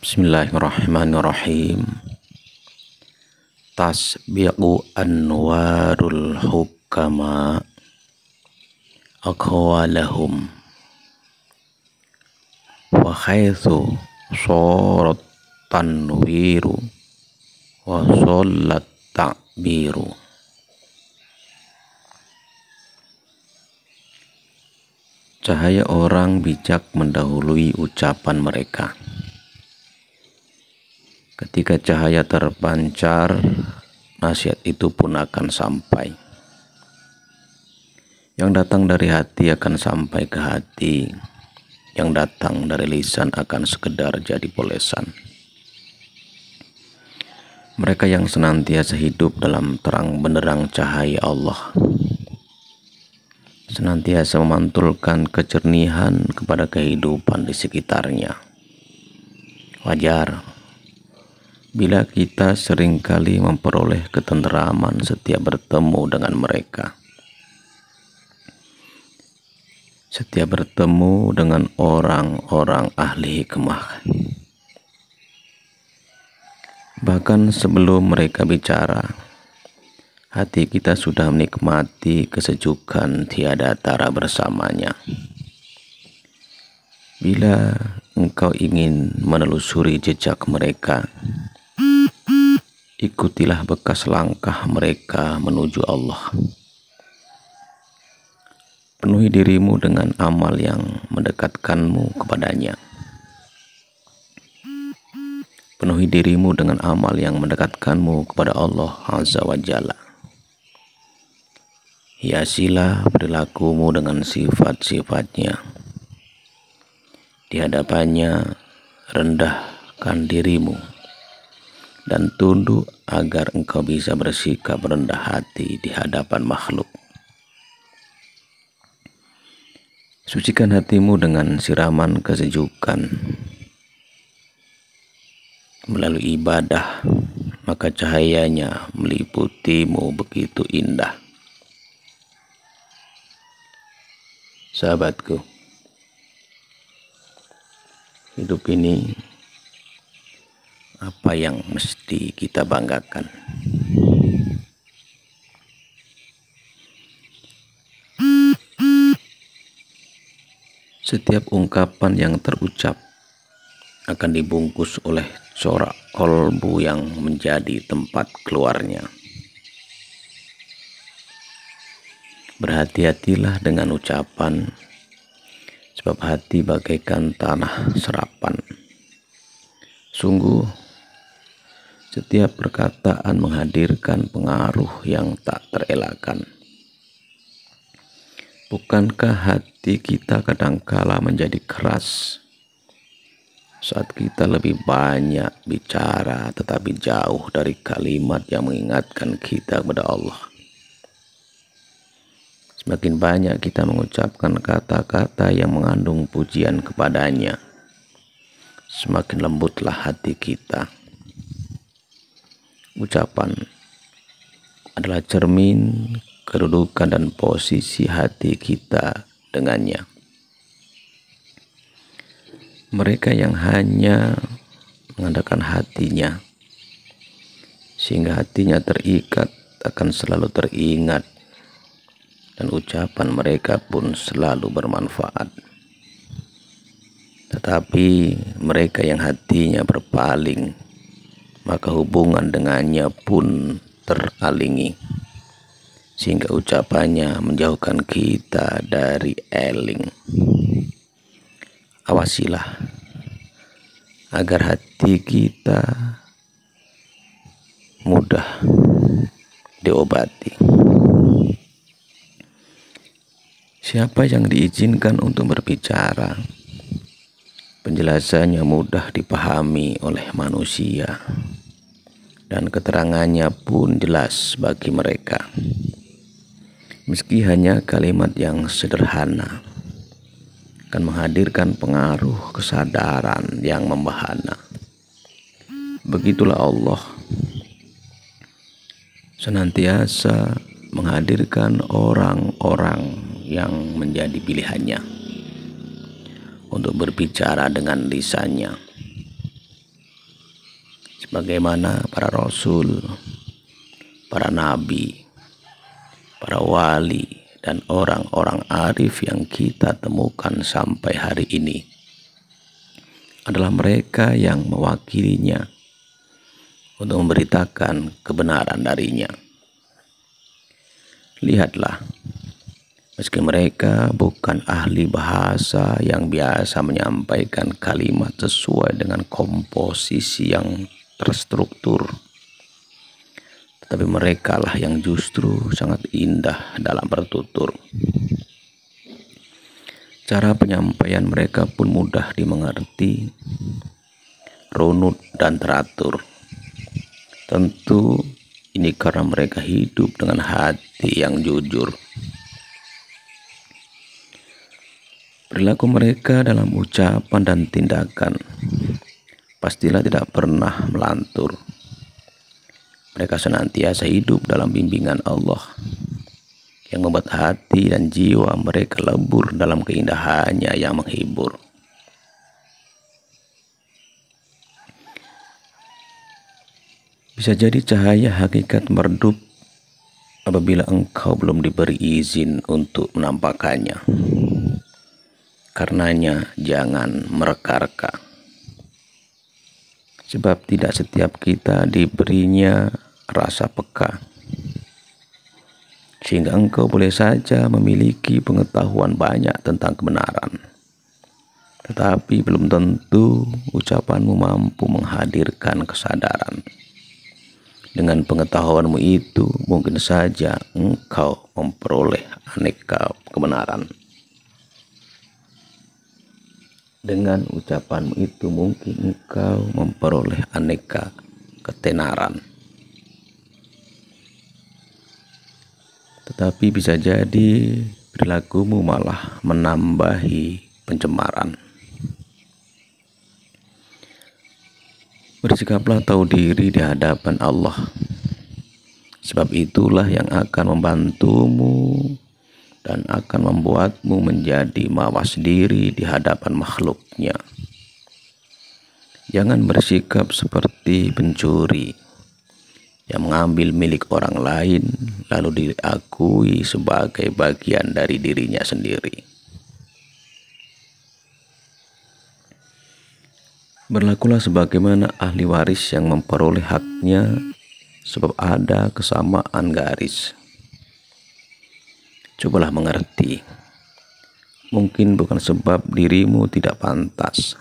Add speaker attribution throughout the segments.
Speaker 1: Bismillahirrahmanirrahim. Tasbiqu anwarul hukama aqwalahum wa haitsu sharat tanwiru wa shollat ta'biru. Cahaya orang bijak mendahului ucapan mereka. Ketika cahaya terpancar, nasihat itu pun akan sampai. Yang datang dari hati akan sampai ke hati. Yang datang dari lisan akan sekedar jadi polesan. Mereka yang senantiasa hidup dalam terang benderang cahaya Allah, senantiasa memantulkan kejernihan kepada kehidupan di sekitarnya. Wajar bila kita seringkali memperoleh ketenteraman setiap bertemu dengan mereka. Setiap bertemu dengan orang-orang ahli hikmah. Bahkan sebelum mereka bicara, hati kita sudah menikmati kesejukan tiada tara bersamanya. Bila engkau ingin menelusuri jejak mereka, ikutilah bekas langkah mereka menuju Allah. Penuhi dirimu dengan amal yang mendekatkanmu kepadanya. Penuhi dirimu dengan amal yang mendekatkanmu kepada Allah Azza wa Jalla. Hiasilah perilakumu dengan sifat-sifatnya. Di hadapannya rendahkan dirimu dan tunduk agar engkau bisa bersikap rendah hati di hadapan makhluk. Sucikan hatimu dengan siraman kesejukan. Melalui ibadah, maka cahayanya meliputimu begitu indah. Sahabatku, hidup ini apa yang mesti kita banggakan? Setiap ungkapan yang terucap akan dibungkus oleh corak kolbu yang menjadi tempat keluarnya. Berhati-hatilah dengan ucapan, sebab hati bagaikan tanah serapan. Sungguh, setiap perkataan menghadirkan pengaruh yang tak terelakkan. Bukankah hati kita kadangkala menjadi keras saat kita lebih banyak bicara tetapi jauh dari kalimat yang mengingatkan kita kepada Allah? Semakin banyak kita mengucapkan kata-kata yang mengandung pujian kepadanya, semakin lembutlah hati kita. Ucapan adalah cermin kedudukan dan posisi hati kita dengannya. Mereka yang hanya mengandalkan hatinya, sehingga hatinya terikat, akan selalu teringat, dan ucapan mereka pun selalu bermanfaat. Tetapi mereka yang hatinya berpaling, maka hubungan dengannya pun teralingi, sehingga ucapannya menjauhkan kita dari eling. Awasilah agar hati kita mudah diobati. Siapa yang diizinkan untuk berbicara, penjelasannya mudah dipahami oleh manusia, dan keterangannya pun jelas bagi mereka. Meski hanya kalimat yang sederhana, akan menghadirkan pengaruh kesadaran yang membahana. Begitulah Allah, senantiasa menghadirkan orang-orang yang menjadi pilihannya untuk berbicara dengan lisannya. bagaimana para rasul, para nabi, para wali, dan orang-orang arif yang kita temukan sampai hari ini adalah mereka yang mewakilinya untuk memberitakan kebenaran darinya. Lihatlah, meski mereka bukan ahli bahasa yang biasa menyampaikan kalimat sesuai dengan komposisi yang terstruktur, tetapi mereka lah yang justru sangat indah dalam bertutur. Cara penyampaian mereka pun mudah dimengerti, runut dan teratur. Tentu ini karena mereka hidup dengan hati yang jujur. Perilaku mereka dalam ucapan dan tindakan pastilah tidak pernah melantur. Mereka senantiasa hidup dalam bimbingan Allah yang membuat hati dan jiwa mereka lebur dalam keindahannya yang menghibur. Bisa jadi cahaya hakikat meredup apabila engkau belum diberi izin untuk menampakkannya. Karenanya jangan mereka-reka. Sebab tidak setiap kita diberinya rasa peka. Sehingga engkau boleh saja memiliki pengetahuan banyak tentang kebenaran. Tetapi belum tentu ucapanmu mampu menghadirkan kesadaran. Dengan pengetahuanmu itu mungkin saja engkau memperoleh aneka kebenaran. Dengan ucapanmu itu mungkin engkau memperoleh aneka ketenaran. Tetapi bisa jadi perilakumu malah menambahi pencemaran. Bersikaplah tahu diri di hadapan Allah. Sebab itulah yang akan membantumu dan akan membuatmu menjadi mawas diri di hadapan makhluknya. Jangan bersikap seperti pencuri yang mengambil milik orang lain lalu diakui sebagai bagian dari dirinya sendiri. Berlakulah sebagaimana ahli waris yang memperoleh haknya sebab ada kesamaan garis. Cobalah mengerti. Mungkin bukan sebab dirimu tidak pantas.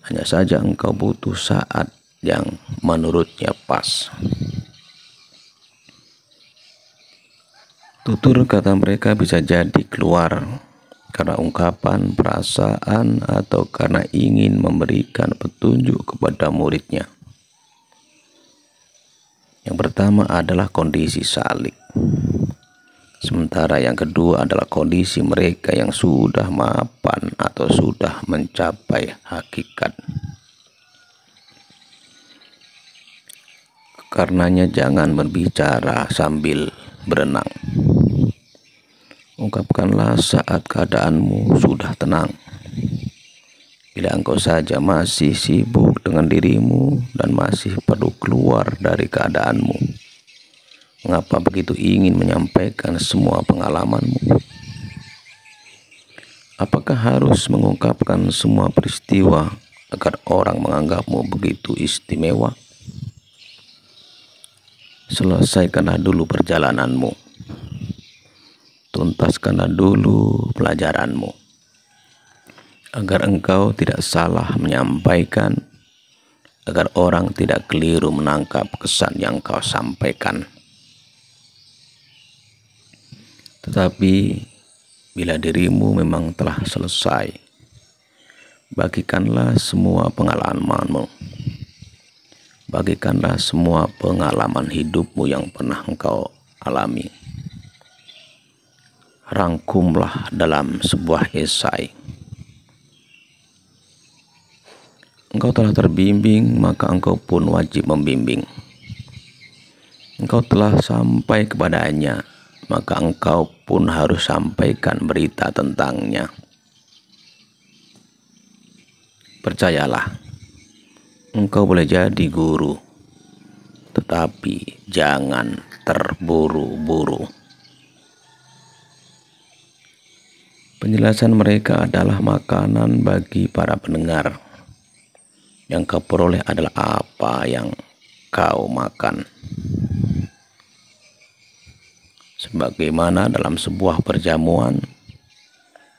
Speaker 1: Hanya saja engkau butuh saat yang menurutnya pas. Tutur kata mereka bisa jadi keluar karena ungkapan, perasaan, atau karena ingin memberikan petunjuk kepada muridnya. Yang pertama adalah kondisi salik. Sementara yang kedua adalah kondisi mereka yang sudah mapan atau sudah mencapai hakikat. Karenanya jangan berbicara sambil berenang. Ungkapkanlah saat keadaanmu sudah tenang. Bila engkau saja masih sibuk dengan dirimu dan masih perlu keluar dari keadaanmu, mengapa begitu ingin menyampaikan semua pengalamanmu? Apakah harus mengungkapkan semua peristiwa agar orang menganggapmu begitu istimewa? Selesaikanlah dulu perjalananmu. Tuntaskanlah dulu pelajaranmu, agar engkau tidak salah menyampaikan, agar orang tidak keliru menangkap kesan yang kau sampaikan. Tetapi bila dirimu memang telah selesai, bagikanlah semua pengalamanmu. Bagikanlah semua pengalaman hidupmu yang pernah engkau alami. Rangkumlah dalam sebuah esai. Engkau telah terbimbing, maka engkau pun wajib membimbing. Engkau telah sampai kepadanya, maka engkau pun harus sampaikan berita tentangnya. Percayalah, Engkau boleh jadi guru, tetapi jangan terburu-buru. Penjelasan mereka adalah makanan bagi para pendengar. Yang kau peroleh adalah apa yang kau makan. Sebagaimana dalam sebuah perjamuan,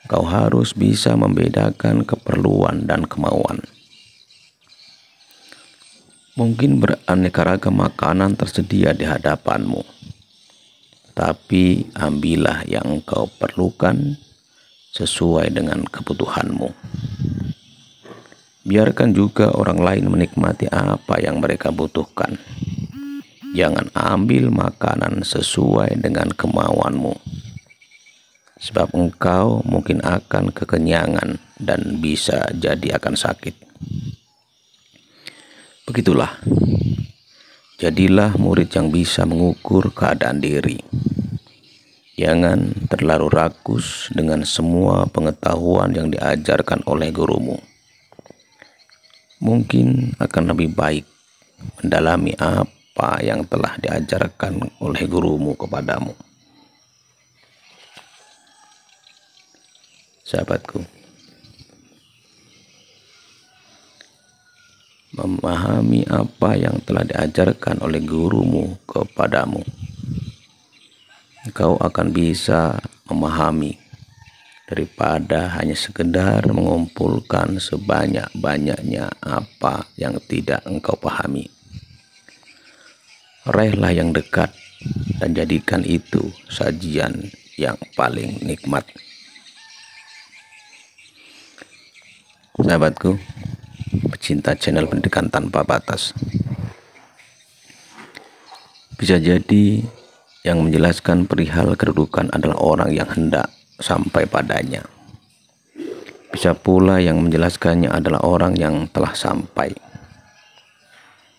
Speaker 1: kau harus bisa membedakan keperluan dan kemauan. Mungkin beraneka ragam makanan tersedia di hadapanmu, tapi ambillah yang kau perlukan sesuai dengan kebutuhanmu. Biarkan juga orang lain menikmati apa yang mereka butuhkan. Jangan ambil makanan sesuai dengan kemauanmu, sebab engkau mungkin akan kekenyangan dan bisa jadi akan sakit. Begitulah, jadilah murid yang bisa mengukur keadaan diri. Jangan terlalu rakus dengan semua pengetahuan yang diajarkan oleh gurumu. Mungkin akan lebih baik mendalami apa yang telah diajarkan oleh gurumu kepadamu. Sahabatku, memahami apa yang telah diajarkan oleh gurumu kepadamu, engkau akan bisa memahami daripada hanya sekedar mengumpulkan sebanyak-banyaknya apa yang tidak engkau pahami. Raihlah yang dekat dan jadikan itu sajian yang paling nikmat. Sahabatku, pecinta channel Pendidikan Tanpa Batas, bisa jadi yang menjelaskan perihal kedudukan adalah orang yang hendak sampai padanya. Bisa pula yang menjelaskannya adalah orang yang telah sampai.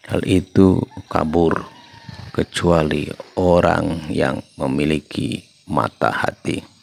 Speaker 1: Hal itu kabur kecuali orang yang memiliki mata hati.